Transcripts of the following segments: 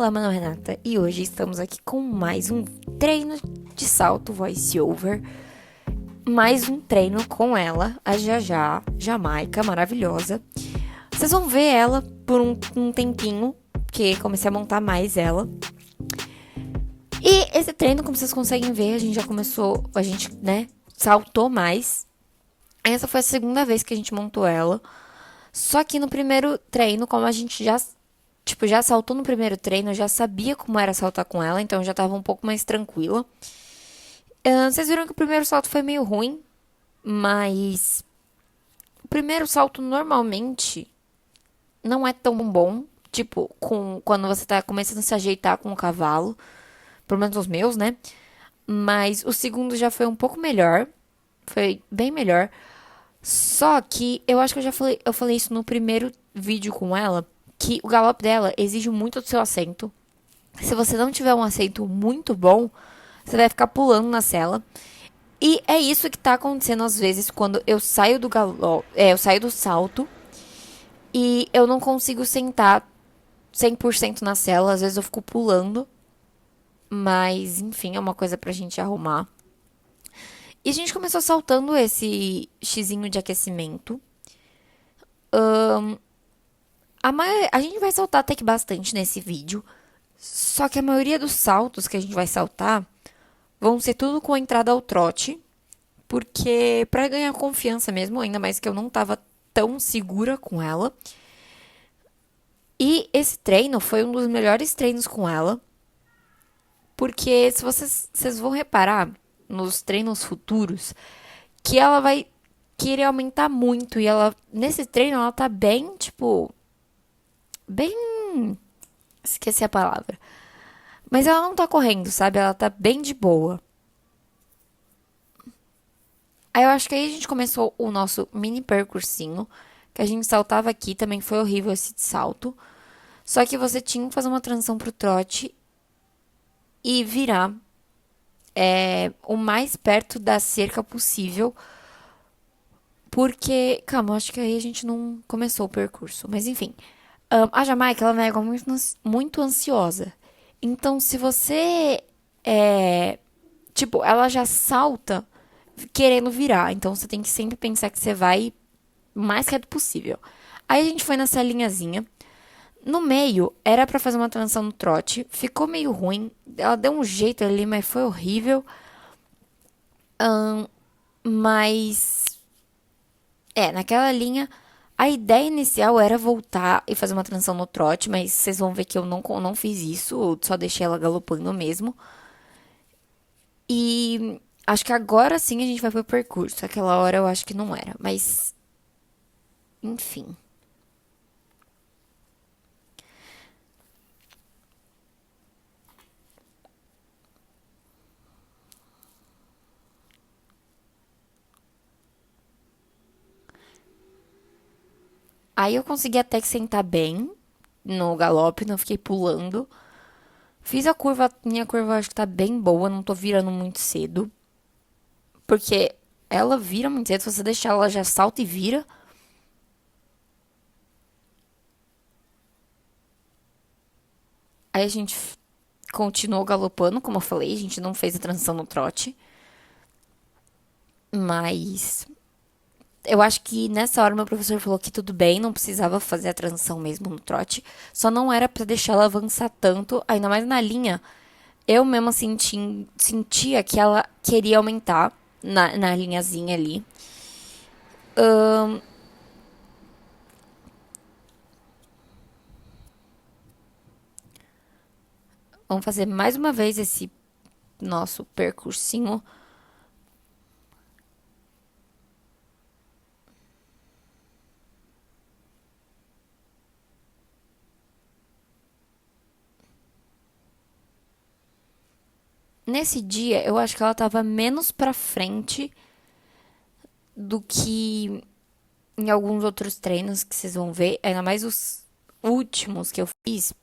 Olá, Mano Renata, e hoje estamos aqui com mais um treino de salto voice over. Mais um treino com ela, a Jajá, Jamaica, maravilhosa. Vocês vão ver ela por um tempinho, porque comecei a montar mais ela. E esse treino, como vocês conseguem ver, a gente já começou, saltou mais. Essa foi a segunda vez que a gente montou ela. Só que no primeiro treino, como a gente já saltou no primeiro treino, eu já sabia como era saltar com ela, então eu já tava um pouco mais tranquila. Vocês viram que o primeiro salto foi meio ruim, mas o primeiro salto normalmente não é tão bom, tipo, quando você tá começando a se ajeitar com o cavalo, pelo menos os meus, né? Mas o segundo já foi um pouco melhor, foi bem melhor. Só que eu acho que eu falei isso no primeiro vídeo com ela, que o galope dela exige muito do seu assento. Se você não tiver um assento muito bom, você vai ficar pulando na sela. E é isso que tá acontecendo às vezes quando eu saio do galope, eu saio do salto e eu não consigo sentar 100% na sela, às vezes eu fico pulando, mas enfim, é uma coisa pra gente arrumar. E a gente começou saltando esse xizinho de aquecimento. A gente vai saltar até que bastante nesse vídeo. Só que a maioria dos saltos que a gente vai saltar vão ser tudo com a entrada ao trote. Porque pra ganhar confiança mesmo, ainda mais que eu não tava tão segura com ela. E esse treino foi um dos melhores treinos com ela. Porque se vocês vão reparar nos treinos futuros que ela vai querer aumentar muito. E ela, nesse treino, ela tá bem, tipo, bem. Esqueci a palavra. Mas ela não tá correndo, sabe? Ela tá bem de boa. Aí eu acho que aí a gente começou o nosso mini percursinho. Que a gente saltava aqui, também foi horrível esse salto. Só que você tinha que fazer uma transição pro trote e virar o mais perto da cerca possível. Porque, calma, eu acho que aí a gente não começou o percurso. Mas enfim, a Jamaica, ela é uma égua muito ansiosa. Então, se você, tipo, ela já salta querendo virar. Então, você tem que sempre pensar que você vai o mais reto possível. Aí a gente foi nessa linhazinha. No meio, era pra fazer uma transição no trote. Ficou meio ruim. Ela deu um jeito ali, mas foi horrível. Mas, naquela linha, a ideia inicial era voltar e fazer uma transição no trote, mas vocês vão ver que eu não fiz isso, eu só deixei ela galopando mesmo. E acho que agora sim a gente vai pro percurso. Aquela hora eu acho que não era, mas enfim. Aí eu consegui até que sentar bem no galope, não fiquei pulando. Fiz a curva, minha curva acho que tá bem boa, não tô virando muito cedo. Porque ela vira muito cedo, se você deixar ela já salta e vira. Aí a gente continuou galopando, como eu falei, a gente não fez a transição no trote. Mas eu acho que nessa hora meu professor falou que tudo bem, não precisava fazer a transição mesmo no trote. Só não era pra deixar ela avançar tanto, ainda mais na linha. Eu mesma sentia que ela queria aumentar na linhazinha ali. Vamos fazer mais uma vez esse nosso percursinho. Nesse dia, eu acho que ela tava menos pra frente do que em alguns outros treinos que vocês vão ver, ainda mais os últimos que eu fiz.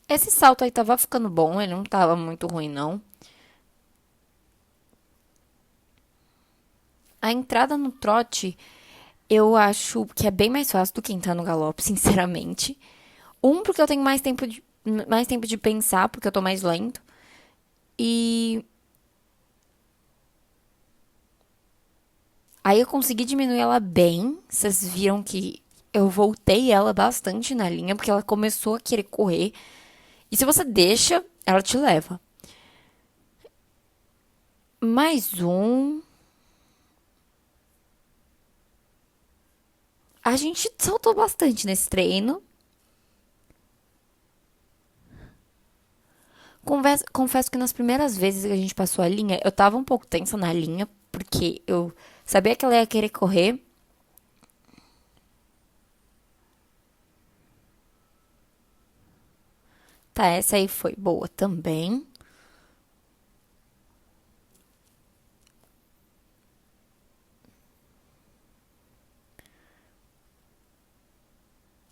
Esse salto aí tava ficando bom, ele não tava muito ruim, não. A entrada no trote, eu acho que é bem mais fácil do que entrar no galope, sinceramente. Porque eu tenho mais tempo de pensar, porque eu tô mais lento. E aí eu consegui diminuir ela bem. Vocês viram que eu voltei ela bastante na linha, porque ela começou a querer correr. E se você deixa, ela te leva. Mais um. A gente saltou bastante nesse treino. Confesso que nas primeiras vezes que a gente passou a linha, eu tava um pouco tensa na linha, porque eu sabia que ela ia querer correr. Tá, essa aí foi boa também.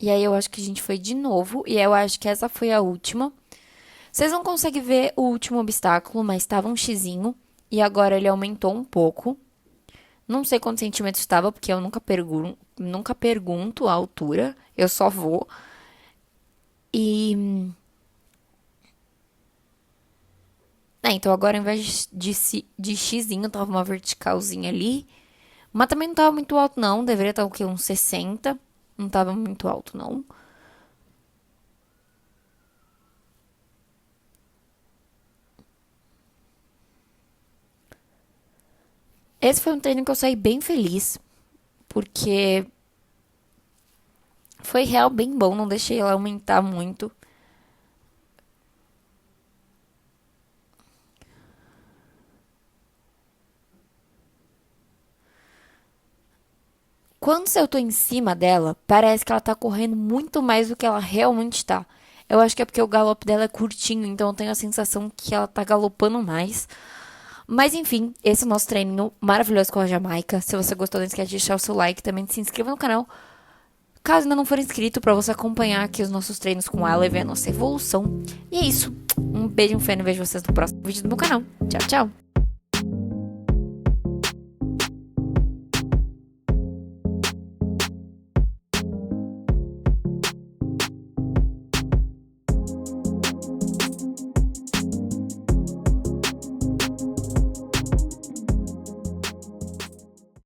E aí eu acho que a gente foi de novo, e eu acho que essa foi a última. Vocês não conseguem ver o último obstáculo, mas estava um xizinho, e agora ele aumentou um pouco. Não sei quantos centímetros estava, porque eu nunca pergunto a altura, eu só vou. E. Então agora ao invés de xizinho, tava uma verticalzinha ali. Mas também não tava muito alto, não. Deveria estar o quê? Uns 60. Não tava muito alto, não. Esse foi um treino que eu saí bem feliz, porque foi real bem bom, não deixei ela aumentar muito. Quando eu tô em cima dela, parece que ela tá correndo muito mais do que ela realmente tá. Eu acho que é porque o galope dela é curtinho, então eu tenho a sensação que ela tá galopando mais. Mas enfim, esse é o nosso treininho maravilhoso com a Jamaica. Se você gostou, não esquece de deixar o seu like, também se inscreva no canal. Caso ainda não for inscrito, para você acompanhar aqui os nossos treinos com ela e ver a nossa evolução. E é isso. Um beijo, um fé e vejo vocês no próximo vídeo do meu canal. Tchau, tchau.